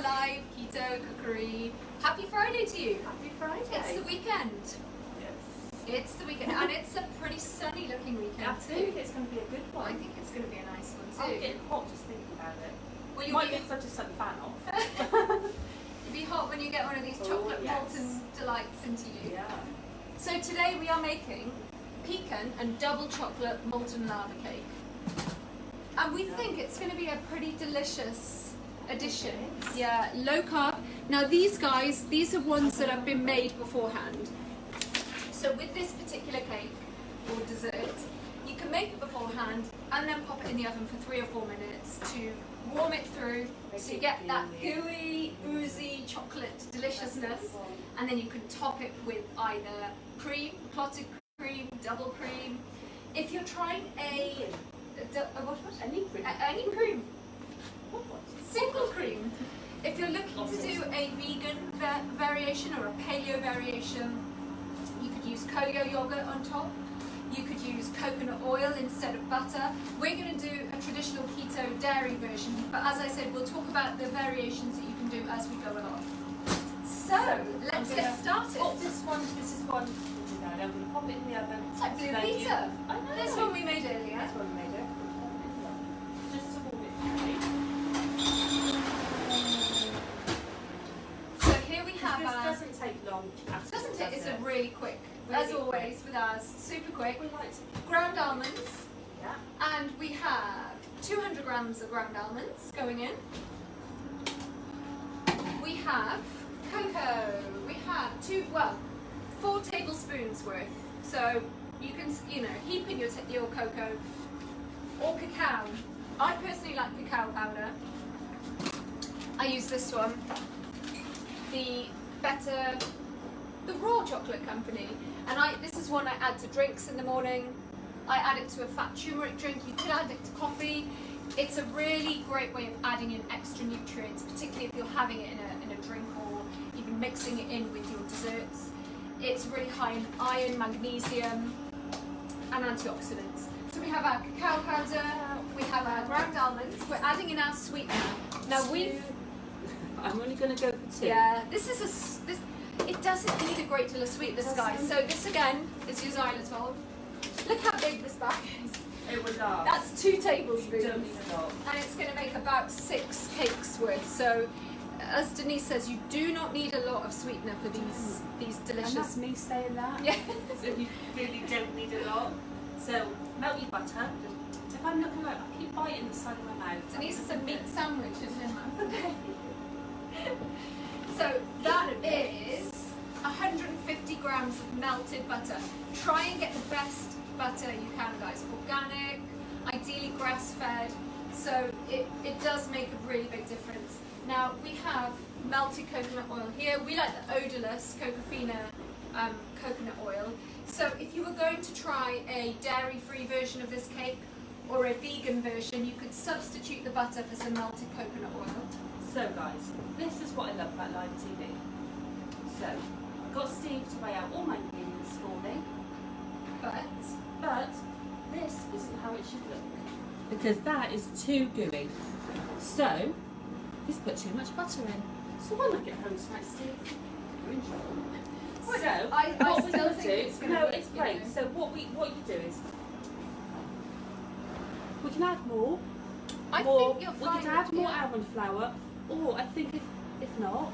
live keto cookery. Happy Friday to you. Happy Friday. It's the weekend. Yes. It's the weekend, and it's a pretty sunny looking weekend. I think it's going to be a good one. I think it's going to be a nice one too. I'm getting hot just thinking about it. Well, You might be such a sun fan off. It'll be hot when you get one of these chocolate molten delights into you. Yeah. So today we are making pecan and double chocolate molten lava cake. And we think it's going to be a pretty delicious addition. Yeah, low carb. Now these guys, these are ones that have been made beforehand. So with this particular cake or dessert, you can make it beforehand and then pop it in the oven for 3 or 4 minutes to warm it through so you get that gooey, oozy chocolate deliciousness, and then you can top it with either cream, clotted cream, double cream. If you're trying any cream, single cream. If you're looking to do a vegan variation or a paleo variation, you could use Koyo yogurt on top. You could use coconut oil instead of butter. We're going to do a traditional keto dairy version, but as I said, we'll talk about the variations that you can do as we go along. So let's get started. This is one. I'm going to pop it in the oven. It's like blue pizza. I know. This one we made earlier. This one we made it. Just to warm it. So here we have This our... doesn't take long. Doesn't it? It's a really quick, as always with ours, super quick. We like to, Ground almonds, yeah. and we have 200 grams of ground almonds going in. We have cocoa. We have 4 tablespoons worth. So you can, heap in your cocoa or cacao. I personally like cacao powder. I use this one, the Raw Chocolate Company, and this is one I add to drinks in the morning. I add it to a fat turmeric drink. You could add it to coffee. It's a really great way of adding in extra nutrients, particularly if you're having it in a drink or even mixing it in with your desserts. It's really high in iron, magnesium, and antioxidants. So we have our cacao powder, we have our ground almonds. We're adding in our sweetener. Now I'm only going to go for 2. Yeah, it doesn't need a great deal of sweetness, guys. So this again is your xylitol. Look how big this bag is. It was ours. That's 2 tablespoons. You don't need a lot. And it's going to make about 6 cakes worth. So as Denise says, you do not need a lot of sweetener for these delicious. And that's me saying that. Yeah. So you really don't need a lot. So melt your butter. If I'm looking at, I keep biting the side of my mouth. Denise is a meat sandwich, isn't it? So that is 150 grams of melted butter. Try and get the best butter you can, guys. Organic, ideally grass-fed. So it does make a really big difference. Now we have melted coconut oil here. We like the odorless Cocafina coconut oil. So if you were going to try a dairy-free version of this cake or a vegan version, you could substitute the butter for some melted coconut oil. So guys, this is what I love about live TV. So I got Steve to weigh out all my ingredients for me, but this isn't how it should look, because that is too gooey. So he's put too much butter in. So when I get home tonight, Steve, you're in trouble. So I what we're still going to think do? it's gonna No, be, it's great. So what you do is we can add more. I think you'll we find could add more almond flour, or I think if not,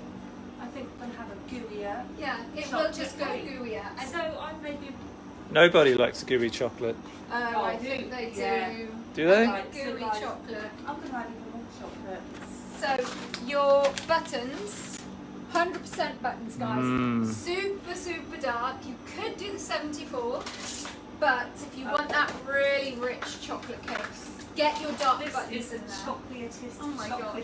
I think we're going to have a gooier. Yeah, it will chocolate just go cake. gooier. And So I maybe. Nobody likes gooey chocolate. I think they do. Yeah. Do they? Like gooey guys, chocolate. I'm going to add even more chocolate. So your buttons, 100% buttons, guys. Mm. Super dark. You could do the 74, but if you want that really rich chocolate cake, get your dark buttons in there. Chocolatest. Oh my god,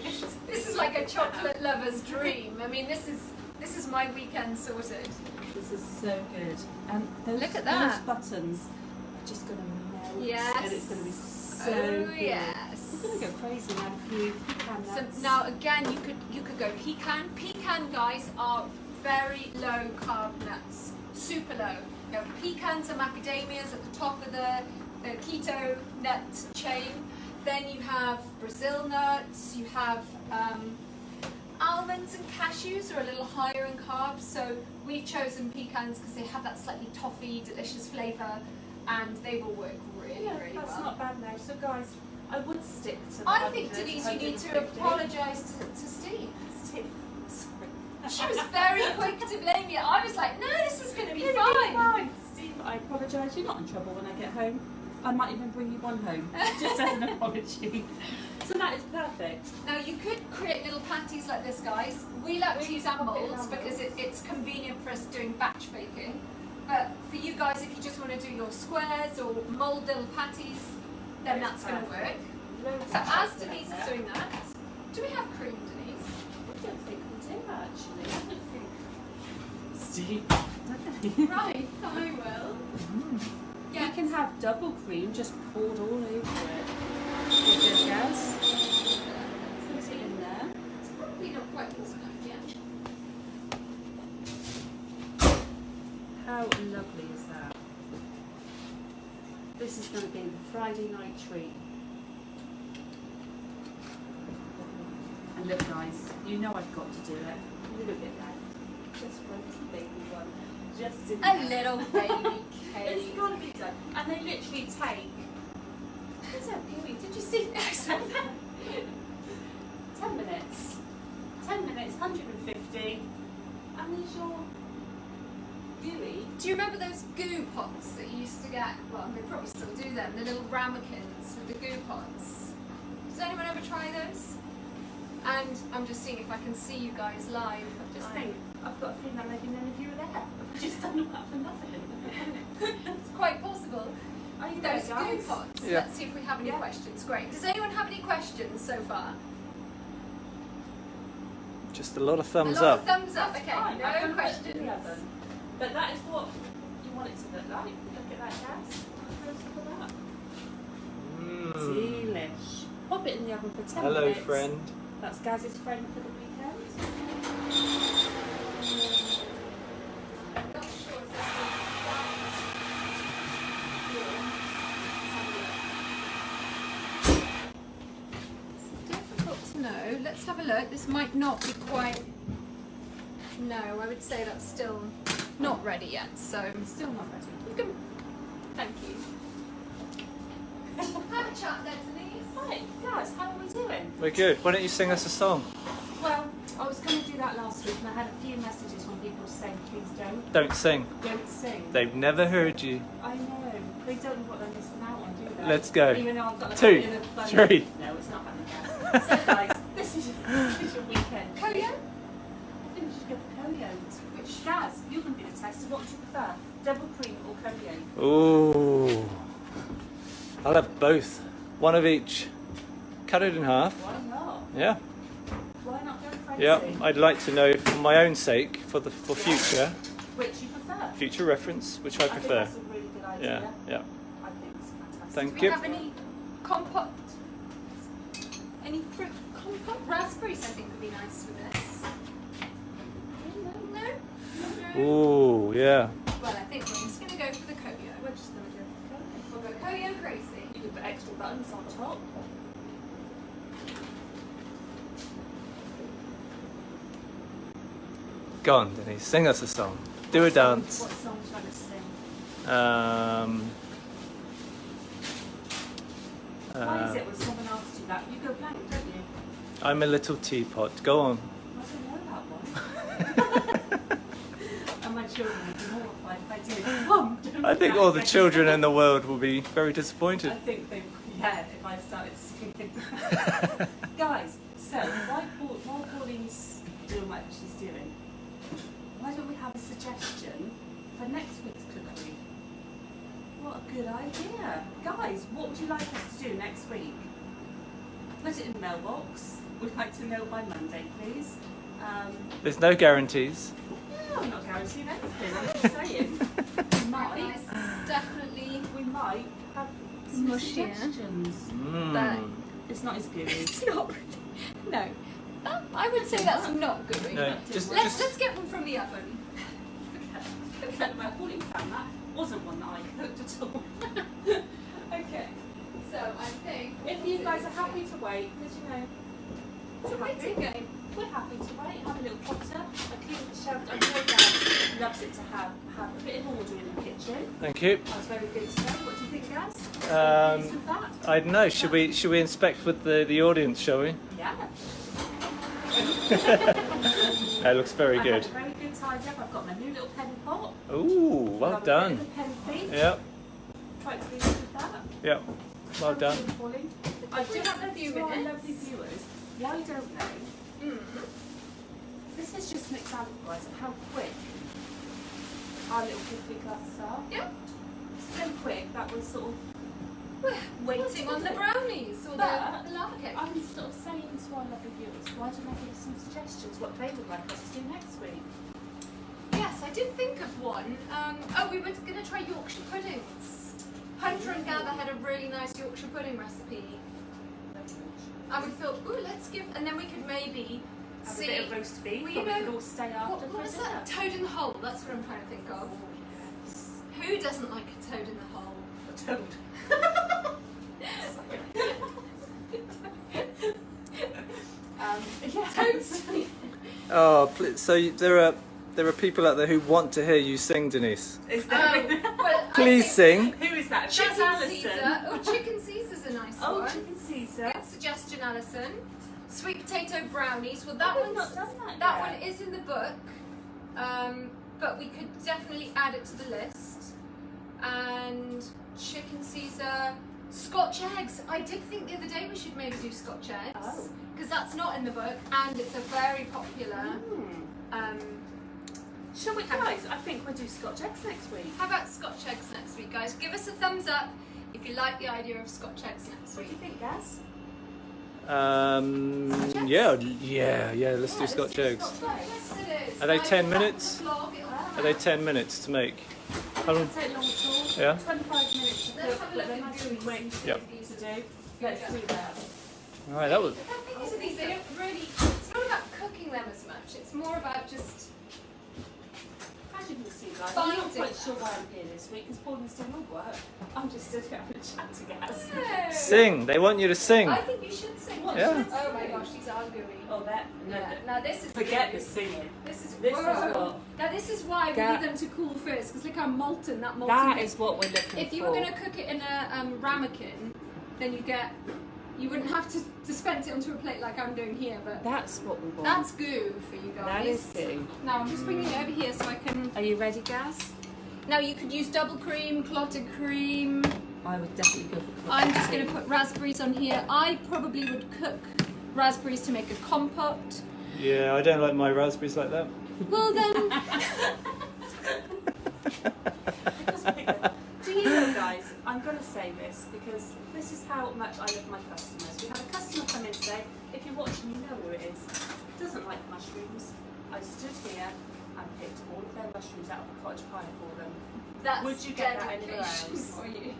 this is like a chocolate lover's dream. I mean, this is my weekend sorted. This is so good. And Look at that. Those buttons are just going to melt. Yes. And it's going to be so Oh good. yes. We're going to go crazy and add a few pecan So nuts. now again, you could go pecan. Pecan, guys, are very low carb nuts, super low. You have pecans and macadamias at the top of the keto nut chain. Then you have Brazil nuts. You have Almonds and cashews are a little higher in carbs, so we've chosen pecans because they have that slightly toffee, delicious flavour, and they will work really, really That's well. not bad now. So guys, I would stick to the I think 100, Denise, you need to 150. apologise to Steve. Steve, sorry. She was very quick to blame you. I was like, no, this is going to be It'll fine. fine. Steve, I apologise. You're not in trouble when I get home. I might even bring you one home, just as an apology. So that is perfect. Now you could create little patties like this, guys. We like to use molds because it's convenient for us doing batch baking. But for you guys, if you just want to do your squares or mold little patties, then that's going to work. So as Denise is doing that, do we have cream, Denise? I don't think we do actually. I don't think. Steve. Right, I will. You can have double cream just poured all over it. Good, guys. Put it in there. It's probably not quite close enough yet. How lovely is that? This is going to be the Friday night treat. And look guys, you know I've got to do it. A little bit left. Just for a baby one. Just in A there. little baby It's cake. got to be done. And they literally take... What's that gooey? Did you see that? 10 minutes. 10 minutes, 150. And there's your gooey. Do you remember those goo pots that you used to get? Well, they probably still do them. The little ramekins with the goo pots. Does anyone ever try those? And I'm just seeing if I can see you guys live. Just think, I've got a feeling that maybe none of you are there. I've just done all that for nothing. It's quite possible. Are you Those there, goo guys? pots. Yeah. Let's see if we have any Yeah. questions. Great. Does anyone have any questions so far? Just a lot of thumbs a lot up. Of thumbs up. That's Okay. fine. I No can questions. put it in the oven. But that is what you want it to look like. Look at that, guys. Look at that. Delish. Pop it in the oven for 10 Hello, minutes. friend. That's Gaz's friend for the weekend. I'm not sure if this is difficult to know. Let's have a look. This might not be quite. No, I would say that's still not ready yet. So Still not ready. you can. Thank you. Have a chat then, Denise. Hi, guys, how are we doing? We're good. Why don't you sing us a song? Well, I was going to do that last week and I had a few messages from people saying, please don't. Don't sing. Don't sing. They've never heard you. I know. They don't know what they're missing out on, do they? Let's go. Even though I've got a 2, bit of fun. 3. No, it's not happening yet. So guys, this is your weekend. Koyo? I think we should go for Koyo. Which, Gaz, you can be the tester. What do you prefer? Double cream or Koyo? Ooh. I'll have both. One of each. Cut it in half. Why not? Yeah. Why not go crazy? Yeah. I'd like to know for my own sake, for future, Which you prefer? future reference, which I think prefer. that's a really good idea. Yeah. Yeah. I think it's fantastic. Thank Do we you. have any compote? Any fruit compote? Raspberries, I think, would be nice for this. No? Ooh, yeah. Well, I think we're just going to go for the Koyo. We're just going to go for Koyo. We'll go Koyo crazy. You can put extra buttons on top. Go on, Denise. Sing us a song. Do a dance. What song should I sing? Why is it when someone asks you that, you go blank, don't you? I'm a little teapot. Go on. I don't know that one. And my children would be mortified if I did. Mum, don't I do think that all the again. children in the world will be very I disappointed. think they, yeah, if I started singing. Guys, so while Pauline's doing whatever she's doing, why don't we have a suggestion for next week's cookery? What a good idea. Guys, what would you like us to do next week? Put it in the mailbox. We'd like to know by Monday, please. There's no guarantees. No, I'm not guaranteeing anything. I'm just saying. We Right, might, guys, this is definitely we might have some Mushier. suggestions. But Mm. It's not as good. it's not really. No. I would say that's not gooey. No, just Let's get one from the oven. Okay, my Pauline found that wasn't one that I cooked at all. Okay. So I think If you guys are happy to wait, because you know, it's a waiting game. we're happy to wait, have a little potter. I cleaned the shelf. I know Gaz loves it to have a bit of order in the kitchen. Thank you. That was very good today. What do you think, Gaz? Pleased with that? I don't know. Should we inspect with the audience, shall we? Yeah. That looks very I good. had a very good tidy up. I've got my new little pen pot. Ooh, well Got a done. bit of a pen feed. Yep, Quite pleased with that. yep. Well done. I just have a few to our minutes. lovely viewers, why don't they? This is just an example, guys, of how quick our little cooking classes are. Yeah. So quick that was sort of. We're waiting on the brownies or But the lava cake. I'm sort of saying to our lovely viewers, why don't they give us some suggestions what they would like us to do next week? Yes, I did think of one. We were going to try Yorkshire puddings. Hunter and Gather had a really nice Yorkshire pudding recipe. And we thought, ooh, let's give, and then we could maybe Have see. a bit of roast beef, Well, but you we know, could all stay after what for was dinner. that? Toad in the hole. That's what I'm trying to think of. Who doesn't like a toad in the hole? A toad. Toads. Oh, there are people out there who want to hear you sing, Denise. Is there? Well, Please sing. Who is that? Chicken That's Caesar. Alison. Oh, Chicken Caesar's a nice Oh, one. chicken Caesar. Good suggestion, Alison. Sweet potato brownies. Well, that We've one's not done that that yet. one is in the book, but we could definitely add it to the list. And chicken Caesar, Scotch eggs. I did think the other day we should maybe do Scotch eggs Oh. because that's not in the book and it's a very popular. Shall we, guys? I think we'll do Scotch eggs next week. How about Scotch eggs next week, guys? Give us a thumbs up if you like the idea of Scotch eggs next What do you week. think, Gaz? Yeah. Let's do Scotch eggs. Yes, it is. Are they I 10 will minutes? have the vlog, it'll have Are they 10 minutes to make? How long? Doesn't take long at all. Yeah. 25 minutes to Let's cook, have a but look they're at nice and gooey. quick Yep. for you to do. Let's do that. All right, that was. The thing is with these, they don't really. It's not about cooking them as much. It's more about just. As you can see, guys, I'm Finding not quite them. sure why I'm here this week because Pauline's doing all work. I'm just stood here having a chat to Gaz. No. Sing. They want you to sing. I think you should sing. What Yeah. Oh my gosh, these are gooey. Oh, that. No, Yeah. Now this is forget gooey. the singing. This is This is whoa. what- Now this is why we That- need them to cool first. Because look how molten that molten. That cake. is what we're looking for. If you were going to cook it in a ramekin, then you wouldn't have to dispense it onto a plate like I'm doing here. But That's what we want. that's goo for you guys. That is goo. Now I'm just bringing it over here so I can. Are you ready, Gaz? Now you could use double cream, clotted cream. I would definitely go for I'm just going to put raspberries on here. I probably would cook raspberries to make a compote. Yeah, I don't like my raspberries like that. Well then, Do you know, guys, I'm going to say this because this is how much I love my customers. We had a customer come in today. If you're watching, you know who it is. Doesn't like mushrooms. I stood here and picked all of their mushrooms out of a cottage pie for them. that's Would you get that anywhere dedication else? for you.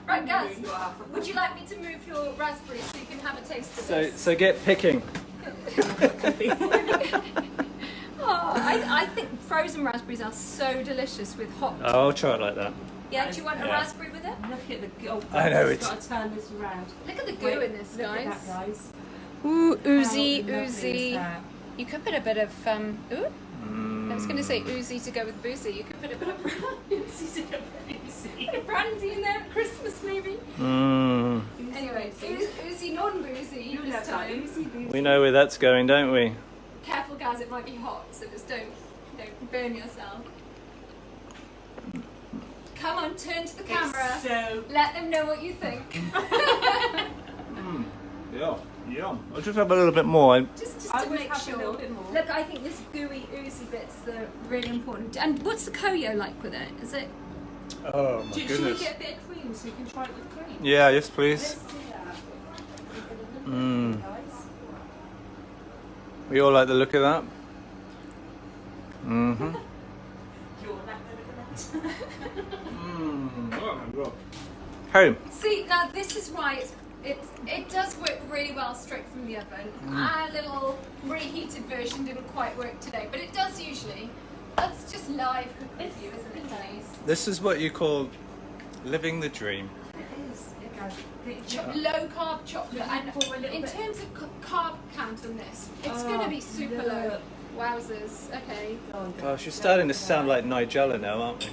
Right, Gaz, You are. would you like me to move your raspberries so you can have a taste of So this? so get picking. Oh, I think frozen raspberries are so delicious with hot. I'll try it like that. Yeah, do you want a Yeah. raspberry with it? Look at the. Oh, I know, I've it's- got to turn this around. Look at the goo Wait, in this, look guys. at that, guys. Ooh, How oozy, lovely is oozy. that? You could put a bit of ooh. I was going to say oozy to go with boozy. You could put a bit of brandy in there at Christmas, maybe. Mm. Anyway, oozy, non-boozy. You this love that. time. Oozy boozy. We know where that's going, don't we? Careful, guys. It might be hot, so just don't burn yourself. Come on, turn to the camera. It's so. Let them know what you think. Yeah. I'll just have a little bit more. just I to would make have a sure. little bit more. Look, I think this gooey, oozy bit's the really important. And what's the koyo like with it? Is it? Oh my Should we goodness. get a bit of cream so you can try it with cream? Yeah, yes please. Let's do that. Mm. Guys. We all like the look of that. Mm-hmm. You're that Home. See, now this is why it does work really well straight from the oven. Our little reheated version didn't quite work today, but it does usually. That's just live cook with you, isn't it, Denise? This is what you call living the dream. It is. It goes. low carb chocolate. And pour a little in bit. terms of carb count on this, it's going to be super low. Wowzers. Okay. Gosh, you're starting to sound like Nigella now, aren't we?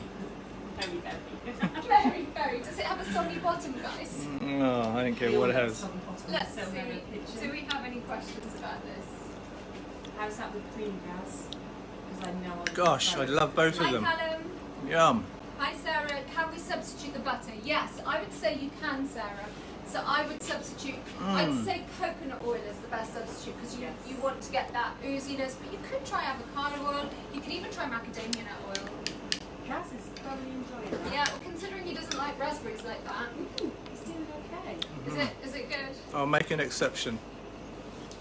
Very, very. Very, very. Does it have a soggy bottom, guys? No, I don't care what it has. Let's see. Do we have any questions about this? How's that with cream, Gaz? Because I know. Gosh, I love both of Hi, them. Callum. Yum. Hi, Sarah. Can we substitute the butter? Yes, I would say you can, Sarah. So I would substitute. I'd say coconut oil is the best substitute because you want to get that ooziness. But you could try avocado oil. You could even try macadamia nut oil. Gaz is thoroughly enjoying that. Yeah, well, considering he doesn't like raspberries like that, He's doing okay. is it good? I'll make an exception.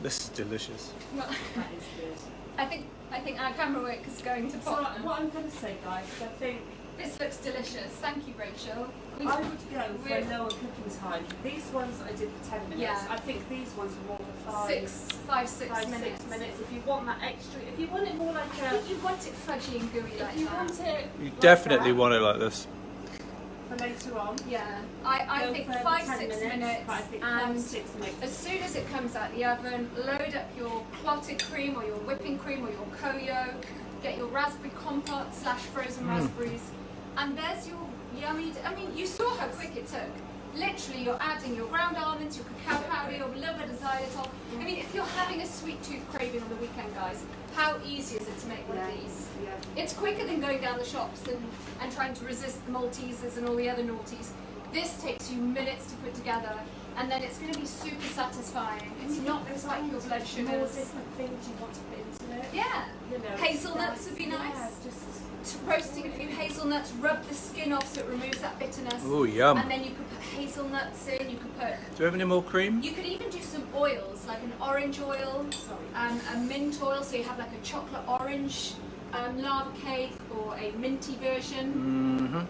This is delicious. Well, That is good. I think our camera work is going to So pop. what I'm going to say, guys, is I think This looks delicious. Thank you, Rachel. I would go for a lower cooking time. These ones I did for 10 minutes. Yeah. I think these ones are more for 6 minutes. 6 minutes. If you want that extra, if you want it more like I think you want it fudgy and gooey like if you that. want it You like definitely that want it like this. for later on. Yeah, I go think for 5-6 10 minutes, but I think and 5-6 minutes. as soon as it comes out the oven, load up your clotted cream or your whipping cream or your co-yolk, get your raspberry compote / frozen raspberries, and there's your yummy, I mean, you saw how quick it took. Literally, you're adding your ground almonds, your cacao powder, a little bit of xylitol. I mean, if you're having a sweet tooth craving on the weekend, guys, how easy is it to make one of these? Yeah. It's quicker than going down the shops and trying to resist the Maltesers and all the other naughties. This takes you minutes to put together, and then it's going to be super satisfying. It's not going to spike your blood More sugars. different things you want to put into it. Yeah. You know, Hazelnuts would be nice. Yeah, just Roasting a few hazelnuts, rub the skin off so it removes that bitterness. Oh, yum. And then you could put hazelnuts in. You could put. Do you have any more cream? You could even do some oils, like an orange oil, a mint oil, so you have like a chocolate orange lava cake or a minty version.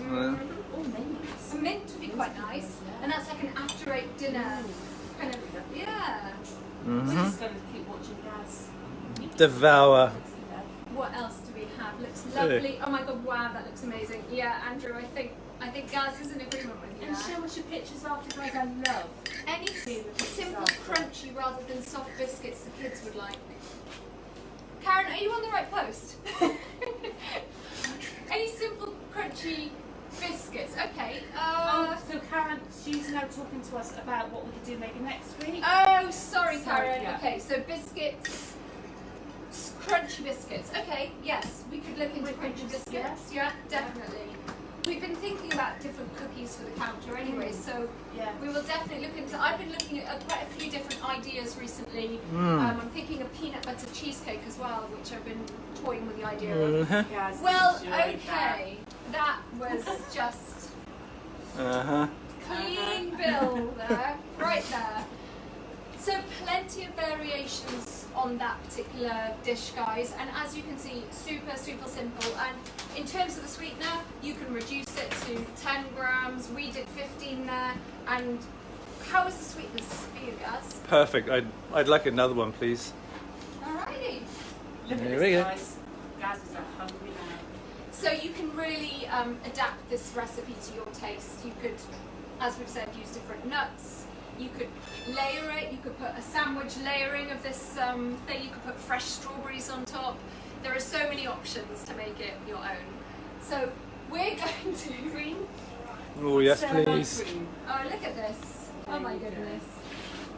oh, mints. A mint would be quite nice, and that's like an after 8 dinner kind of. Yeah. We're just going to keep watching Gaz. Devour. What else do we have? Looks lovely. Oh my god! Wow, that looks amazing. Yeah, Andrew, I think Gaz is in agreement with you. And there. show us your pictures after, guys. I love. Any simple crunchy rather than soft biscuits the kids would like. Karen, are you on the right post? Any simple crunchy biscuits? Okay. So Karen, she's now talking to us about what we could do maybe next week. Oh, sorry, Karen. yeah. Okay, so biscuits, crunchy biscuits. Okay, yes, we could look into crunchy biscuits. Yeah, definitely. We've been thinking about different cookies for the counter anyway, so Yeah. we will definitely look into. I've been looking at quite a few different ideas recently. I'm thinking of peanut butter cheesecake as well, which I've been toying with the idea of. Gaz Well, enjoyed okay, that was just Uh-huh. clean bill there, right there. So plenty of variations on that particular dish, guys, and as you can see, super simple. And in terms of the sweetener, you can reduce it to 10 grams. We did 15 there. And how is the sweetness for you, guys? Perfect. I'd like another one, please. Alrighty. Look at There we this, go. guys. Gaz is hungry now. So you can really adapt this recipe to your taste. You could, as we've said, use different nuts. You could layer it. You could put a sandwich layering of this thing. You could put fresh strawberries on top. There are so many options to make it your own. So we're going to. Oh, yes, Sarah please. cream. Oh, look at this. Oh my goodness.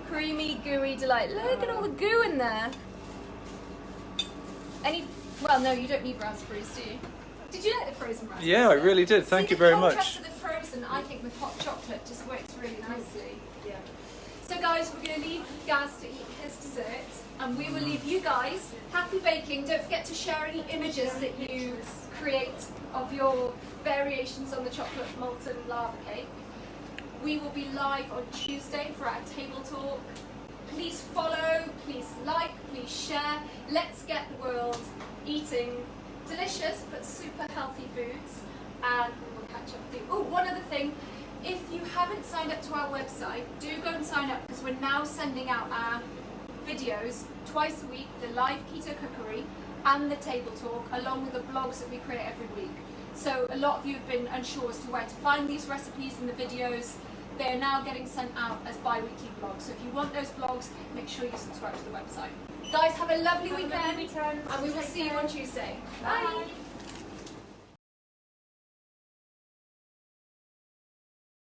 Creamy, gooey delight. Look at all the goo in there. Well, no, you don't need raspberries, do you? Did you like the frozen raspberries? Yeah, I really did. Thank you very The much. contrast of the frozen, I think, with hot chocolate just works really nicely. Yeah. So guys, we're going to leave Gaz to eat his dessert, and we will leave you guys happy baking. Don't forget to share any images that you create of your variations on the chocolate molten lava cake. We will be live on Tuesday for our table talk. Please follow, please like, please share. Let's get the world eating delicious but super healthy foods, and we will catch up with you. Oh, one other thing. If you haven't signed up to our website, do go and sign up, because we're now sending out our videos twice a week, the live keto cookery and the table talk, along with the blogs that we create every week. So a lot of you have been unsure as to where to find these recipes and the videos. They are now getting sent out as bi-weekly vlogs. So if you want those vlogs, make sure you subscribe to the website. Guys, have a lovely weekend. And we will see you on Tuesday. Bye.